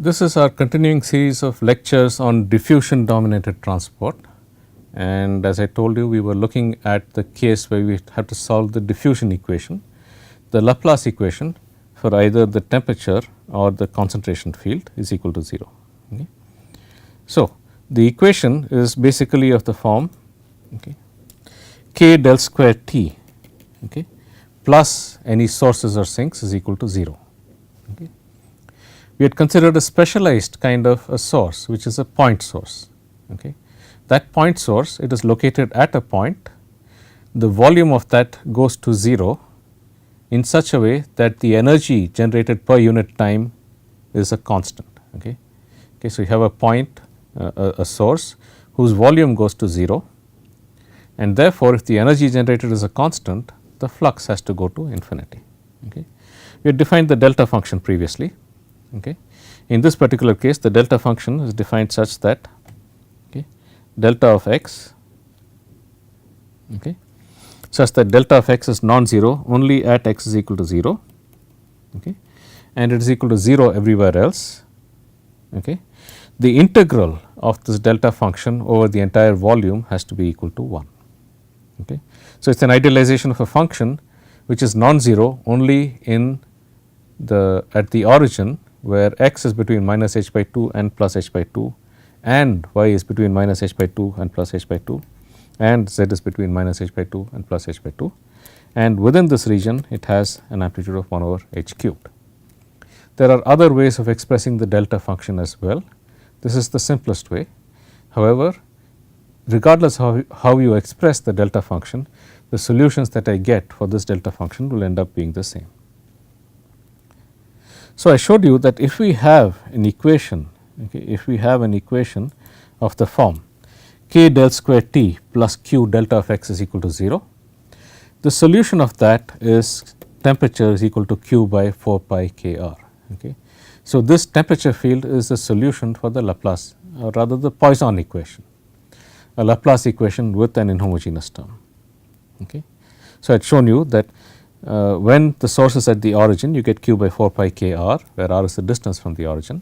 This is our continuing series of lectures on diffusion dominated transport, and as I told you, we were looking at the case where we have to solve the diffusion equation, the Laplace equation for either the temperature or the concentration field is equal to 0. Okay. So, the equation is basically of the form k del square T plus any sources or sinks is equal to 0. Okay. We had considered a specialized kind of a source, which is a point source. Okay. That point source, it is located at a point, the volume of that goes to 0 in such a way that the energy generated per unit time is a constant. Okay. Okay, so, you have a point, a source whose volume goes to 0, and therefore, if the energy generated is a constant, the flux has to go to infinity. Okay. We had defined the delta function previously. Okay. In this particular case, the delta function is defined such that delta of x such that delta of x is non-zero only at x is equal to 0 and it is equal to 0 everywhere else. The integral of this delta function over the entire volume has to be equal to 1. So, it is an idealization of a function which is non-zero only in the at the origin, where x is between minus h by 2 and plus h by 2 and y is between minus h by 2 and plus h by 2 and z is between minus h by 2 and plus h by 2, and within this region it has an amplitude of 1 over h cubed. There are other ways of expressing the delta function as well. This is the simplest way. However, regardless of how you express the delta function, the solutions that I get for this delta function will end up being the same. So, I showed you that if we have an equation, if we have an equation of the form k del square T plus q delta of x is equal to 0, the solution of that is temperature is equal to q by 4 pi k r. So, this temperature field is the solution for the Laplace, or rather the Poisson equation, a Laplace equation with an inhomogeneous term. So, I had shown you that when the source is at the origin, you get q by 4 pi k r, where r is the distance from the origin.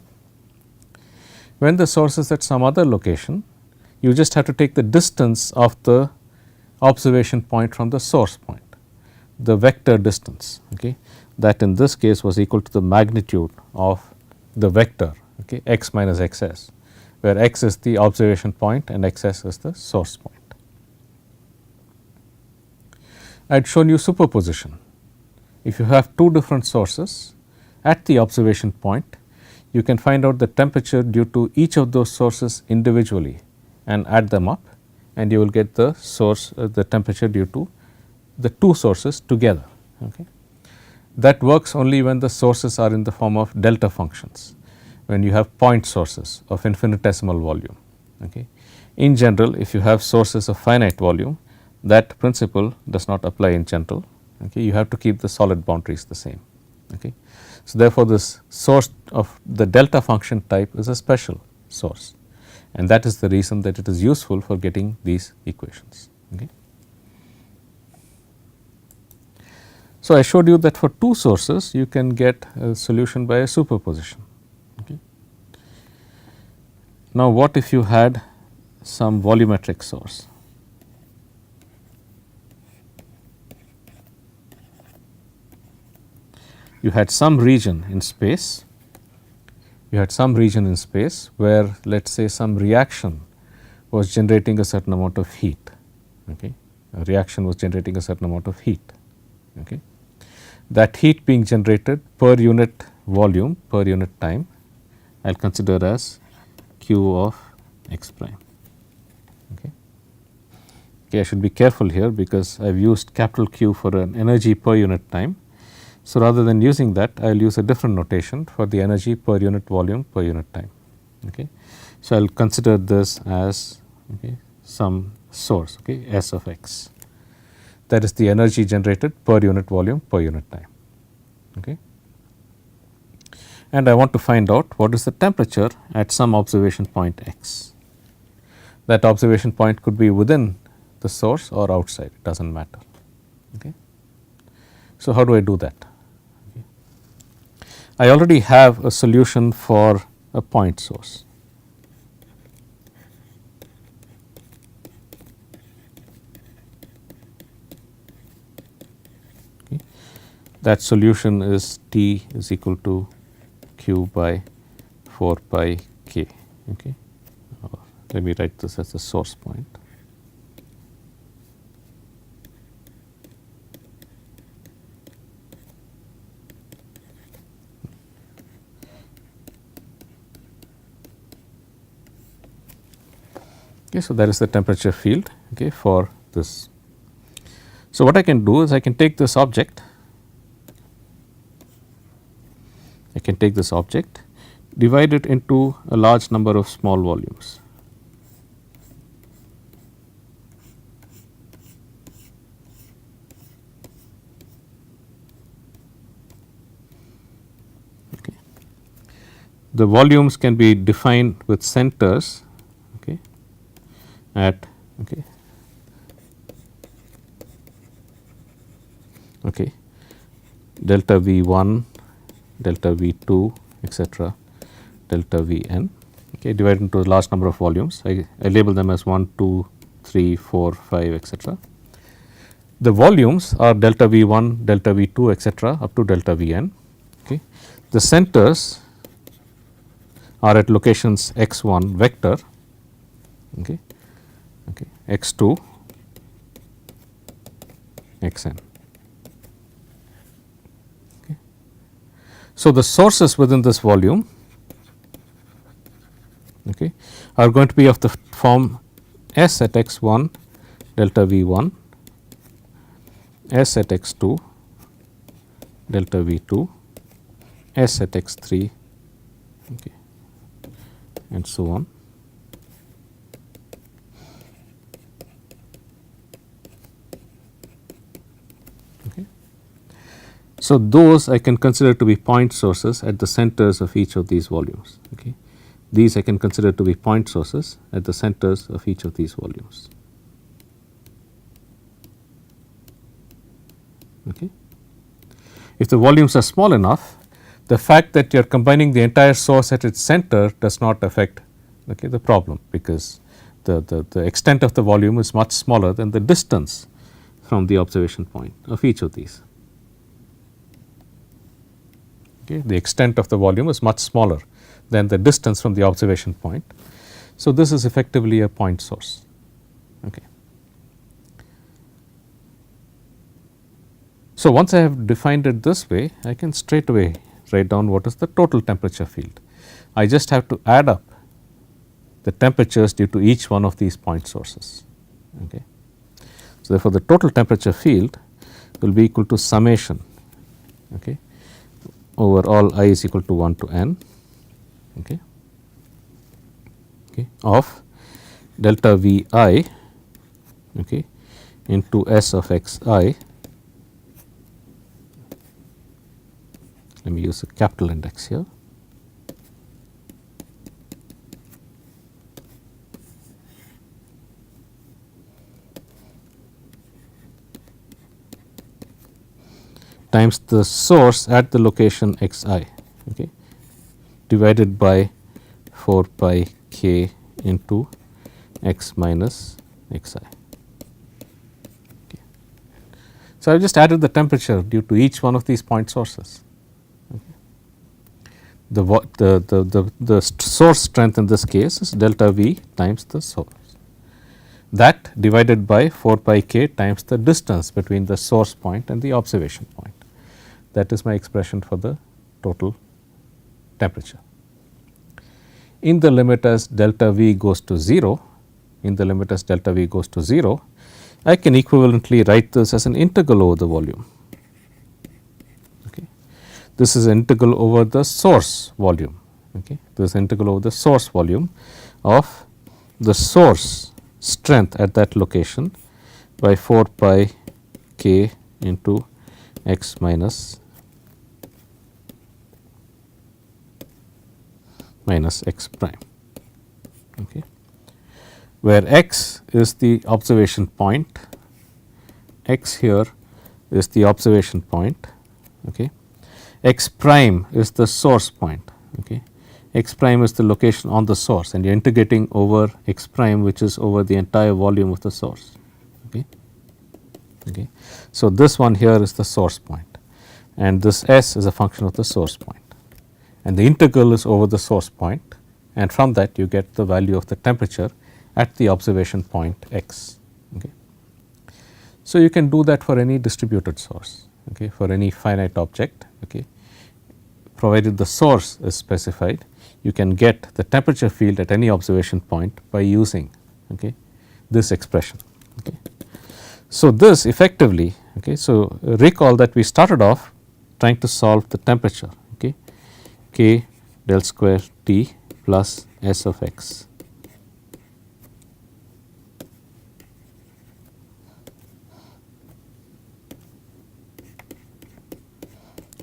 When the source is at some other location, you just have to take the distance of the observation point from the source point, the vector distance, that in this case was equal to the magnitude of the vector x minus xs, where x is the observation point and xs is the source point. I had shown you superposition. If you have two different sources at the observation point, you can find out the temperature due to each of those sources individually and add them up, and you will get the source the temperature due to the two sources together. That works only when the sources are in the form of delta functions, when you have point sources of infinitesimal volume. In general, if you have sources of finite volume, that principle does not apply in general. You have to keep the solid boundaries the same. So, therefore, this source of the delta function type is a special source, and that is the reason that it is useful for getting these equations. So, I showed you that for two sources you can get a solution by a superposition. Now, what if you had some volumetric source? You had some region in space, where let us say some reaction was generating a certain amount of heat. A reaction was generating a certain amount of heat. That heat being generated per unit volume, per unit time, I will consider as q of x prime. I should be careful here because I have used capital Q for an energy per unit time. So, rather than using that, I will use a different notation for the energy per unit volume per unit time. So, I will consider this as some source S of x, that is the energy generated per unit volume per unit time. And I want to find out what is the temperature at some observation point x. That observation point could be within the source or outside, it does not matter. So, how do I do that? I already have a solution for a point source. Okay. That solution is T is equal to Q by 4 pi k. Okay. Let me write this as a source point. Okay, so that is the temperature field, okay, for this. So what I can do is I can take this object, divide it into a large number of small volumes. Okay. The volumes can be defined with centers, okay, at delta V1, delta V2, etc., delta Vn, okay, divided into a large number of volumes. I label them as 1, 2, 3, 4, 5, etc. The volumes are delta V1, delta V2, etc., up to delta Vn. Okay. The centers are at locations x1 vector, okay, x2, xn. Okay. So the sources within this volume, okay, are going to be of the form S at x1 delta V1, S at x2 delta V2, S at x3, okay, and so on. Okay. So those I can consider to be point sources at the centers of each of these volumes. Okay. These I can consider to be point sources at the centers of each of these volumes. Okay. If the volumes are small enough, the fact that you are combining the entire source at its center does not affect, okay, the problem, because the extent of the volume is much smaller than the distance from the observation point of each of these. Okay. The extent of the volume is much smaller than the distance from the observation point. So, this is effectively a point source. Okay. So, once I have defined it this way, I can straight away write down what is the total temperature field. I just have to add up the temperatures due to each one of these point sources. Okay. So, therefore, the total temperature field will be equal to summation, okay, over all I is equal to 1 to n, okay, of delta V I, okay, into S of x I. Let me use a capital index here. Times the source at the location x I, okay, divided by 4 pi k into x minus x I. Okay. So, I have just added the temperature due to each one of these point sources. The source strength in this case is delta V times the source, that divided by 4 pi k times the distance between the source point and the observation point. That is my expression for the total temperature. In the limit as delta V goes to 0, I can equivalently write this as an integral over the volume. Okay. This is integral over the source volume. Okay. This is integral over the source volume of the source strength at that location by 4 pi k into x minus x prime, okay, where x is the observation point, x here is the observation point, okay, x prime is the source point, okay, x prime is the location on the source, and you are integrating over x prime, which is over the entire volume of the source. Okay. Okay. So, this one here is the source point, and this s is a function of the source point, and the integral is over the source point, and from that you get the value of the temperature at the observation point x. Okay. So, you can do that for any distributed source, okay, for any finite object, okay. Provided the source is specified, you can get the temperature field at any observation point by using, okay, this expression. Okay. So, this effectively, okay, so recall that we started off trying to solve the temperature, okay, k del square T plus S of x.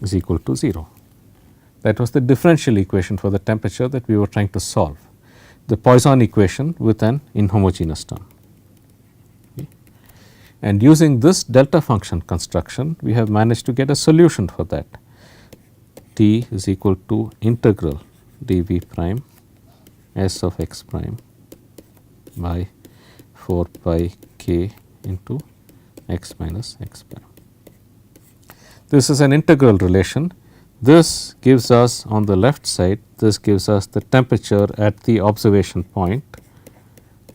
Is equal to 0. That was the differential equation for the temperature that we were trying to solve, the Poisson equation with an inhomogeneous term. Okay. And using this delta function construction, we have managed to get a solution for that. T is equal to integral dv prime s of x prime by 4 pi k into x minus x prime. This is an integral relation. This gives us on the left side, this gives us the temperature at the observation point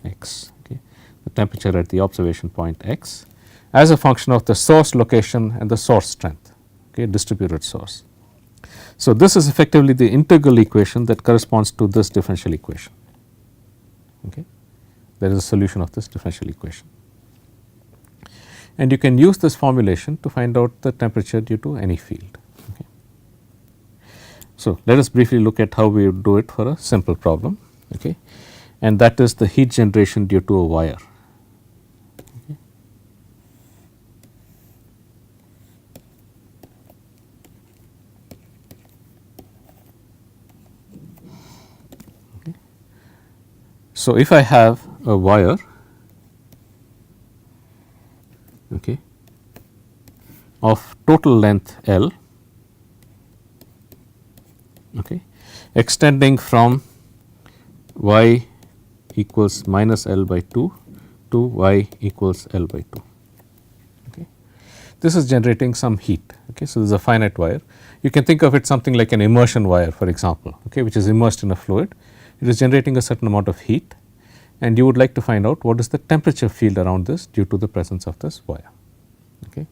x, okay, the temperature at the observation point x as a function of the source location and the source strength, okay, distributed source. So, this is effectively the integral equation that corresponds to this differential equation. Okay. That is a solution of this differential equation. And you can use this formulation to find out the temperature due to any field. Okay. So, let us briefly look at how we would do it for a simple problem, okay, and that is the heat generation due to a wire. Okay. Okay. So, if I have a wire, okay, of total length L, okay, extending from y equals minus L by 2 to y equals L by 2. Okay. This is generating some heat. Okay. So, this is a finite wire. You can think of it something like an immersion wire, for example, okay, which is immersed in a fluid. It is generating a certain amount of heat, and you would like to find out what is the temperature field around this due to the presence of this wire. Okay.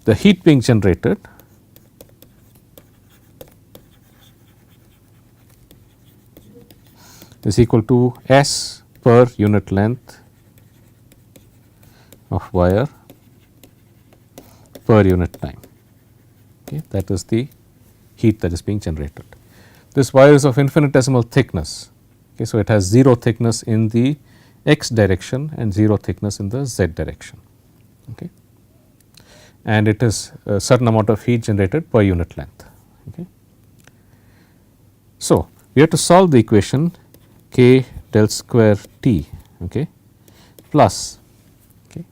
The heat being generated is equal to S per unit length of wire per unit time. Okay. That is the heat that is being generated. This wire is of infinitesimal thickness. Okay. So, it has 0 thickness in the x direction and 0 thickness in the z direction. Okay. And it is a certain amount of heat generated per unit length. Okay. So, we have to solve the equation k del square T, okay, plus, okay.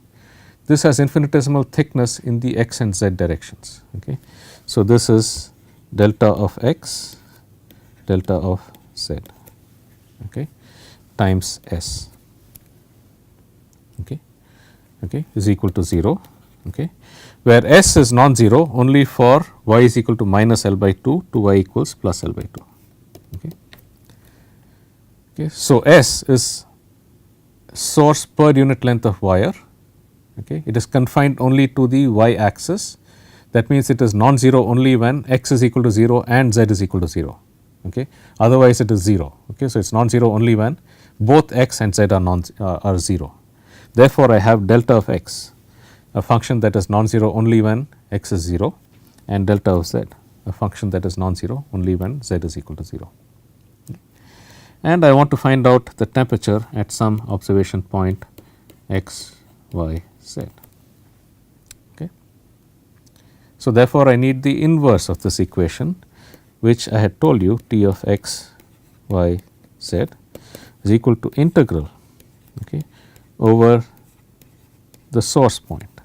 This has infinitesimal thickness in the x and z directions. Okay. So, this is delta of x, delta of z, okay, times S, okay, okay, is equal to 0, okay, where S is non-zero only for y is equal to minus L by 2 to y equals plus L by 2. Okay. Okay. So, S is source per unit length of wire. Okay. It is confined only to the y axis. That means, it is non-zero only when x is equal to 0 and z is equal to 0. Okay. Otherwise, it is 0. Okay. So, it is non-zero only when both x and z are 0. Therefore, I have delta of x, a function that is non-zero only when x is 0, and delta of z, a function that is non-zero only when z is equal to 0. And I want to find out the temperature at some observation point x, y, z. Okay. So, therefore, I need the inverse of this equation, which I had told you T of x, y, z is equal to integral, okay, over the source point.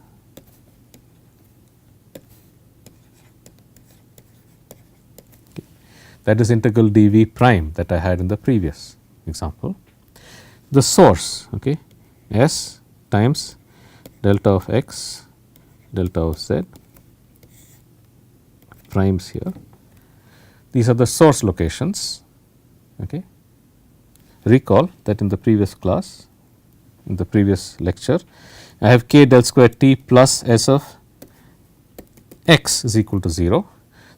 Okay. that is integral dv prime that I had in the previous example. The source, okay, s times delta of x delta of z primes here. These are the source locations. Okay. Recall that in the previous class, in the previous lecture, I have k del square t plus s of x is equal to 0.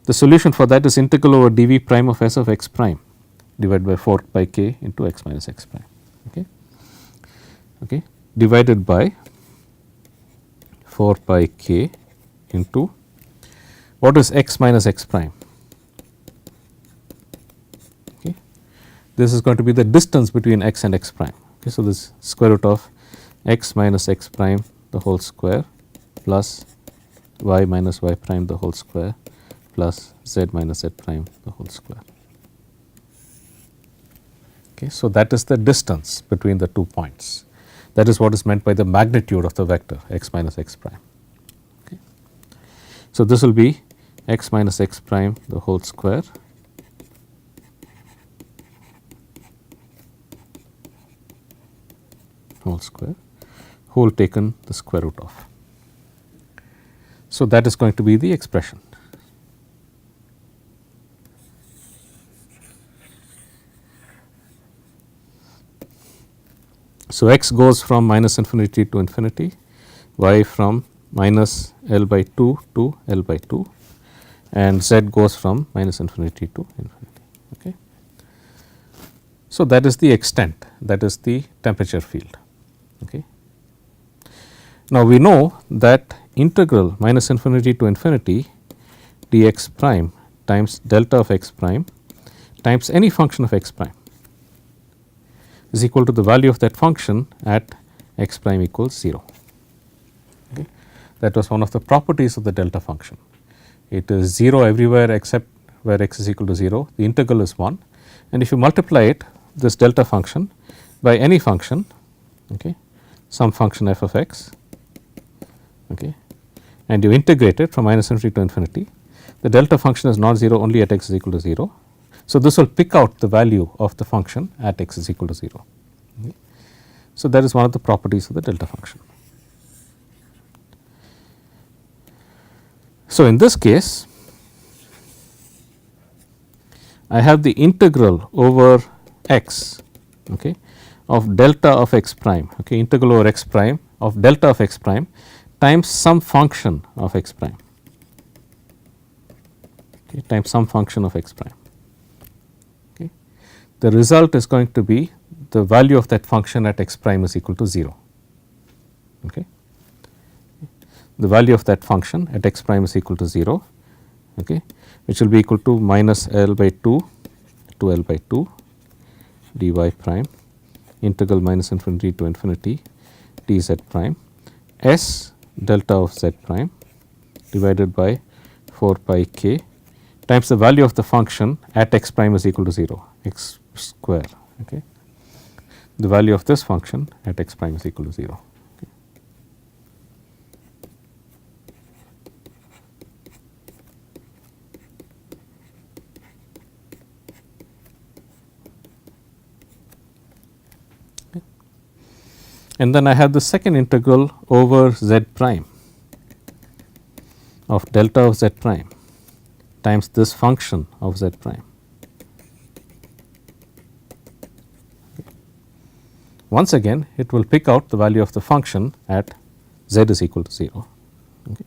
The solution for that is integral over dv prime of s of x prime divided by 4 pi k into x minus x prime. Okay. Okay. Divided by 4 pi k into what is x minus x prime? Okay. This is going to be the distance between x and x prime. Okay. So, this square root of x minus x prime the whole square plus y minus y prime the whole square plus z minus z prime the whole square. Okay. So, that is the distance between the 2 points. That is what is meant by the magnitude of the vector x minus x prime. Okay. So, this will be x minus x prime the whole square whole taken the square root of. So, that is going to be the expression. So, x goes from minus infinity to infinity, y from minus L by 2 to L by 2, and z goes from minus infinity to infinity. Okay. So, that is the extent, that is the temperature field. Okay. Now, we know that integral minus infinity to infinity dx prime times delta of x prime times any function of x prime is equal to the value of that function at x prime equals 0. Okay. That was one of the properties of the delta function. It is 0 everywhere except where x is equal to 0, the integral is 1, and if you multiply it, this delta function, by any function, okay, some function f of x, okay, and you integrate it from minus infinity to infinity, the delta function is not 0 only at x is equal to 0. So, this will pick out the value of the function at x is equal to 0. Okay. So, that is one of the properties of the delta function. So, in this case, I have the integral over x, okay, of delta of x prime, okay, integral over x prime of delta of x prime times some function of x prime, okay, times some function of x prime. Okay. The result is going to be the value of that function at x prime is equal to 0. Okay. The value of that function at x prime is equal to 0, okay, which will be equal to minus L by 2 to L by 2 dy prime integral minus infinity to infinity dz prime s delta of z prime divided by 4 pi k times the value of the function at x prime is equal to 0, x square. Okay. The value of this function at x prime is equal to 0. Okay. Okay. And then I have the second integral over z prime of delta of z prime times this function of z prime. Once again, it will pick out the value of the function at z is equal to 0. Okay.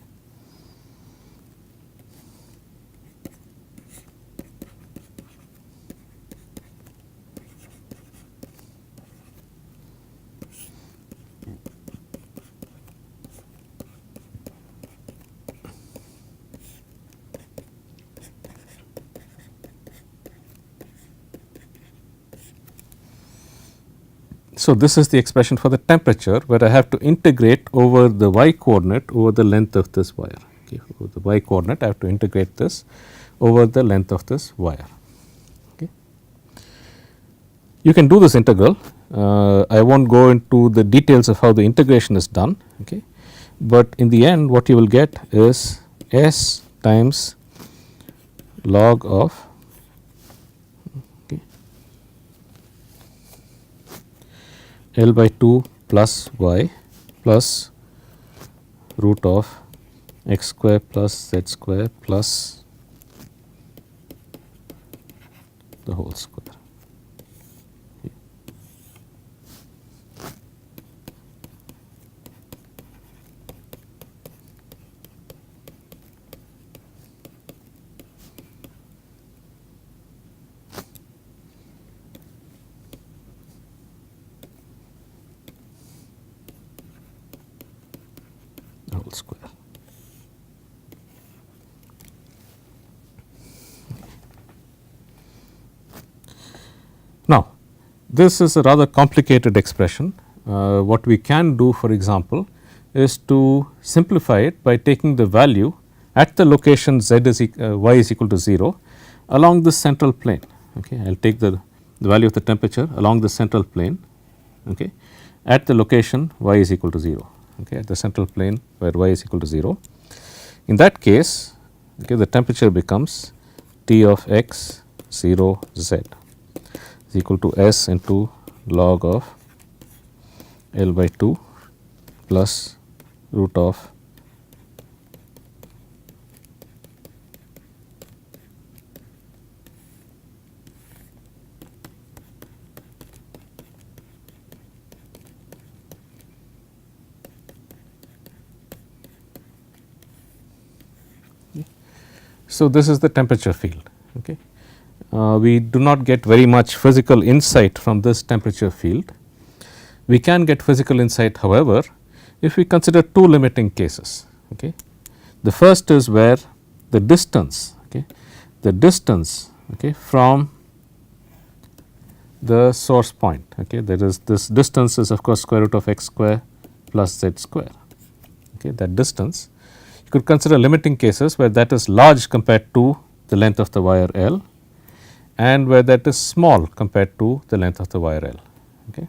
So, this is the expression for the temperature where I have to integrate over the y coordinate over the length of this wire. Okay. Over the y coordinate I have to integrate this over the length of this wire. Okay. You can do this integral. I will not go into the details of how the integration is done, okay. But in the end what you will get is s times log of L by 2 plus y plus root of x square plus z square plus the whole square. Whole square. Now, this is a rather complicated expression. What we can do, for example, is to simplify it by taking the value at the location z is y is equal to 0 along the central plane. Okay. I will take the value of the temperature along the central plane, okay, at the location y is equal to 0, okay, at the central plane where y is equal to 0. In that case, okay, the temperature becomes T of x 0 z is equal to S into log of L by 2 plus root of So, this is the temperature field. Okay. We do not get very much physical insight from this temperature field. We can get physical insight, however, if we consider two limiting cases. Okay. The first is where the distance, okay, from the source point, okay, that is this distance is of course square root of x square plus z square. Okay, that distance, you could consider limiting cases where that is large compared to the length of the wire L and where that is small compared to the length of the wire L. Okay.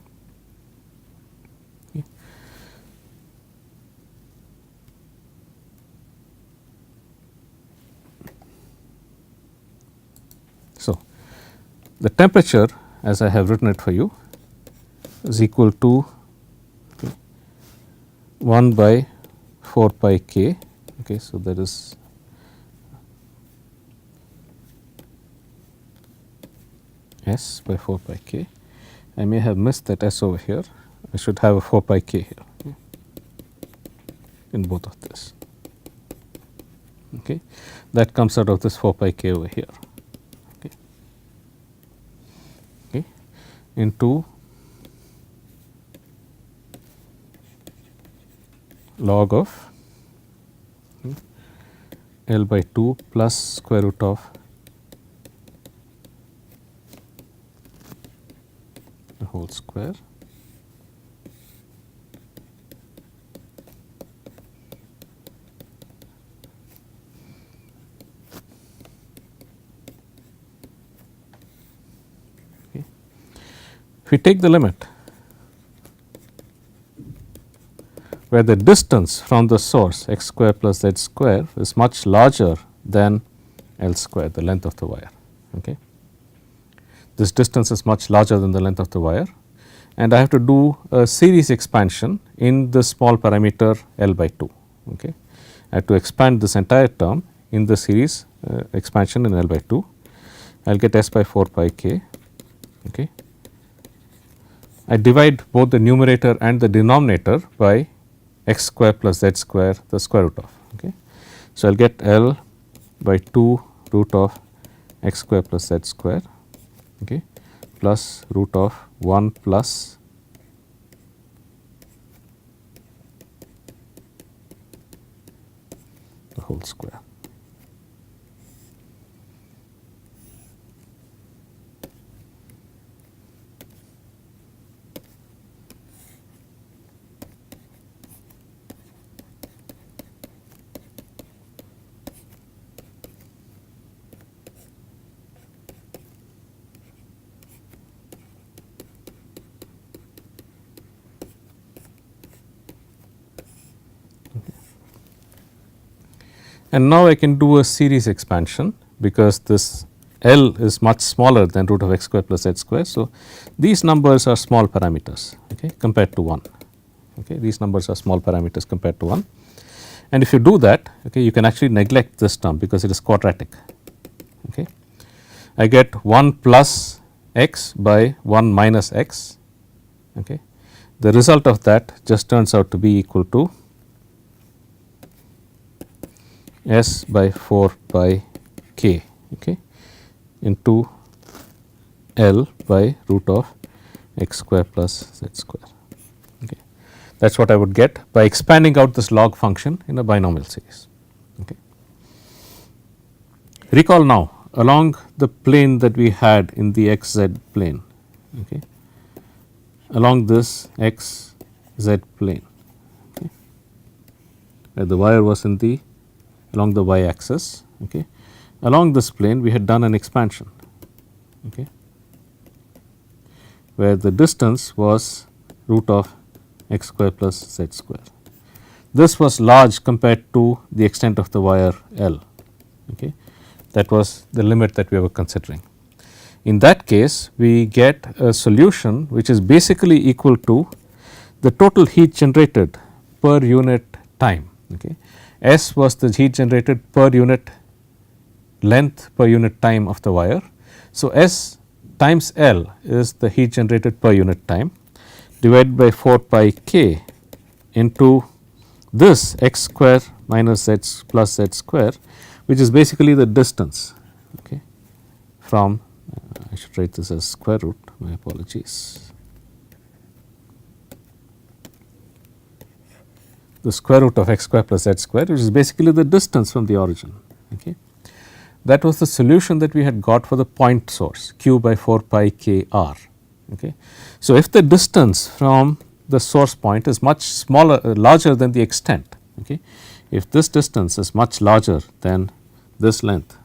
So, the temperature as I have written it for you is equal to 1 by 4 pi k. Okay, so, that is S by 4 pi k. I may have missed that S over here. I should have a 4 pi k here, okay, in both of this. Okay, that comes out of this 4 pi k over here. Okay, into log of L by 2 plus square root of the whole square okay. If we take the limit where the distance from the source x square plus z square is much larger than L square, the length of the wire. Okay. This distance is much larger than the length of the wire, and I have to do a series expansion in the small parameter L by 2. Okay. I have to expand this entire term in the series expansion in L by 2. I will get S by 4 pi k. Okay. I divide both the numerator and the denominator by x square plus z square, the square root of. Okay. So, I will get L by 2 root of x square plus z square, okay, plus root of 1 plus the whole square. And now I can do a series expansion because this L is much smaller than root of x square plus z square. So, these numbers are small parameters, okay, compared to 1. Okay. These numbers are small parameters compared to 1, and if you do that, okay, you can actually neglect this term because it is quadratic. Okay. I get 1 plus x by 1 minus x. Okay. The result of that just turns out to be equal to s by 4 by k, okay, into L by root of x square plus z square. Okay. That is what I would get by expanding out this log function in a binomial series. Okay. Recall now, along the plane that we had in the x z plane, okay, along this x z plane, okay, where the wire was in the along the y axis, okay, along this plane we had done an expansion, okay, where the distance was root of x square plus z square. This was large compared to the extent of the wire L. Okay. That was the limit that we were considering. In that case, we get a solution which is basically equal to the total heat generated per unit time. Okay. S was the heat generated per unit length per unit time of the wire. So, S times L is the heat generated per unit time divided by 4 pi k into this x square minus z plus z square, which is basically the distance, okay, from I should write this as square root, my apologies, the square root of x square plus z square, which is basically the distance from the origin. Okay. That was the solution that we had got for the point source q by 4 pi k r. Okay. So, if the distance from the source point is much smaller, larger than the extent, okay, if this distance is much larger than this length,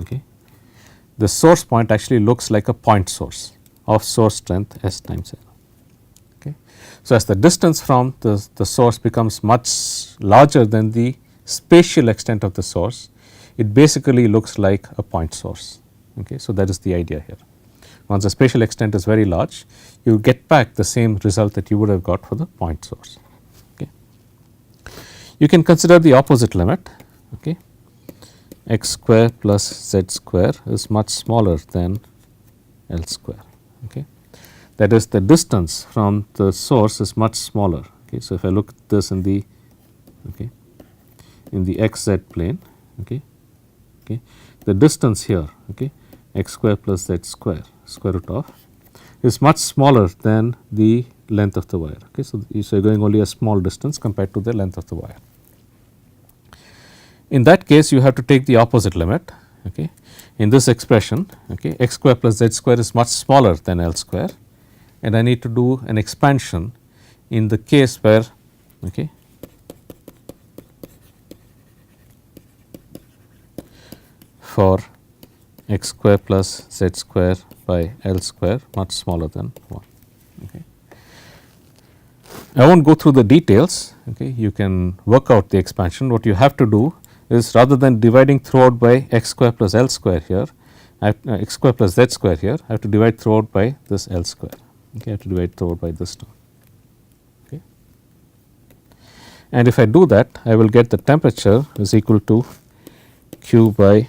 okay, the source point actually looks like a point source of source strength S times L. Okay. So, as the distance from the source becomes much larger than the spatial extent of the source, it basically looks like a point source. Okay. So, that is the idea here. Once the spatial extent is very large, you get back the same result that you would have got for the point source. Okay. You can consider the opposite limit, okay. X square plus z square is much smaller than L square. Okay. That is, the distance from the source is much smaller. Okay. So, if I look at this in the xz plane, okay, the distance here, okay, x square plus z square root of is much smaller than the length of the wire. Okay. So, you are going only a small distance compared to the length of the wire. In that case, you have to take the opposite limit. Okay. In this expression, okay, x square plus z square is much smaller than L square, and I need to do an expansion in the case where, okay, for x square plus z square by L square much smaller than 1. Okay. I will not go through the details, okay. You can work out the expansion. What you have to do is, rather than dividing throughout by x square plus L square here, x square plus z square here, I have to divide throughout by this L square. Okay. I have to divide throughout by this term. Okay. And if I do that, I will get the temperature is equal to q by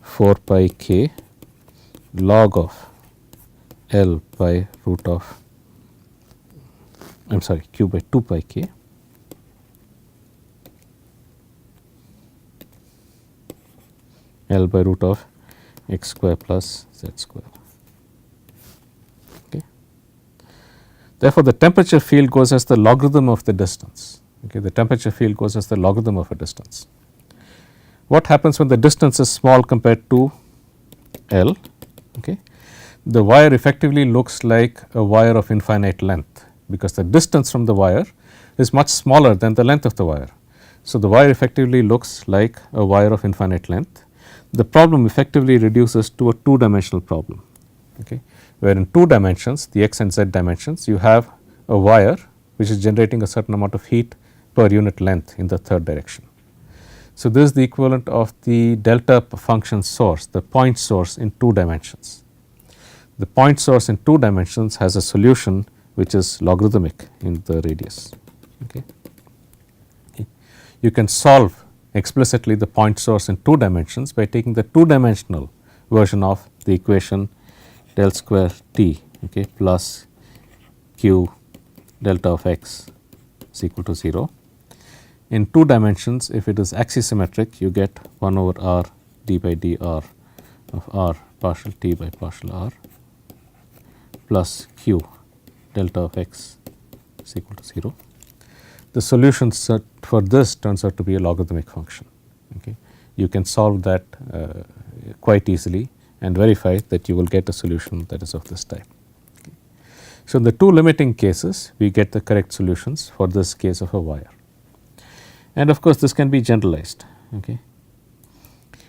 4 pi k log of L by root of, I am sorry, q by 2 pi k L by root of x square plus z square. Okay. Therefore, the temperature field goes as the logarithm of the distance. Okay. The temperature field goes as the logarithm of a distance. What happens when the distance is small compared to L? Okay. The wire effectively looks like a wire of infinite length, because the distance from the wire is much smaller than the length of the wire. So, the wire effectively looks like a wire of infinite length. The problem effectively reduces to a 2-dimensional problem, okay, where in 2 dimensions, the x and z dimensions, you have a wire which is generating a certain amount of heat per unit length in the third direction. So, this is the equivalent of the delta function source, the point source in 2 dimensions. The point source in 2 dimensions has a solution which is logarithmic in the radius. Okay. You can solve explicitly the point source in 2 dimensions by taking the 2 dimensional version of the equation del square t, okay, plus q delta of x is equal to 0. In 2 dimensions, if it is axisymmetric, you get 1 over r d by dr of r partial t by partial r plus q delta of x is equal to 0. The solution set for this turns out to be a logarithmic function. Okay. You can solve that quite easily and verify that you will get a solution that is of this type. Okay. So, in the 2 limiting cases, we get the correct solutions for this case of a wire. And of course, this can be generalized. Okay.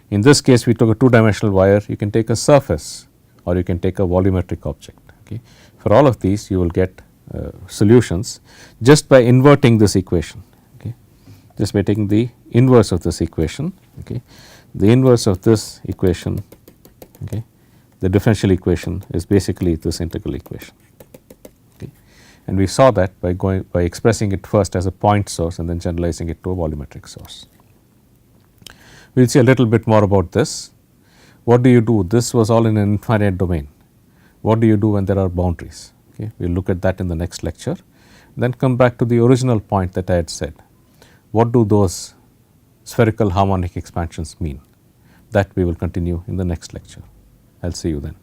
In this case, we took a 2 dimensional wire, you can take a surface or you can take a volumetric object. Okay. For all of these, you will get solutions just by inverting this equation, okay, just by taking the inverse of this equation. Okay. The inverse of this equation, okay, the differential equation is basically this integral equation. Okay. And we saw that by expressing it first as a point source and then generalizing it to a volumetric source. We will see a little bit more about this. What do you do? This was all in an infinite domain. What do you do when there are boundaries? Okay. We will look at that in the next lecture. Then come back to the original point that I had said. What do those spherical harmonic expansions mean? That we will continue in the next lecture. I will see you then.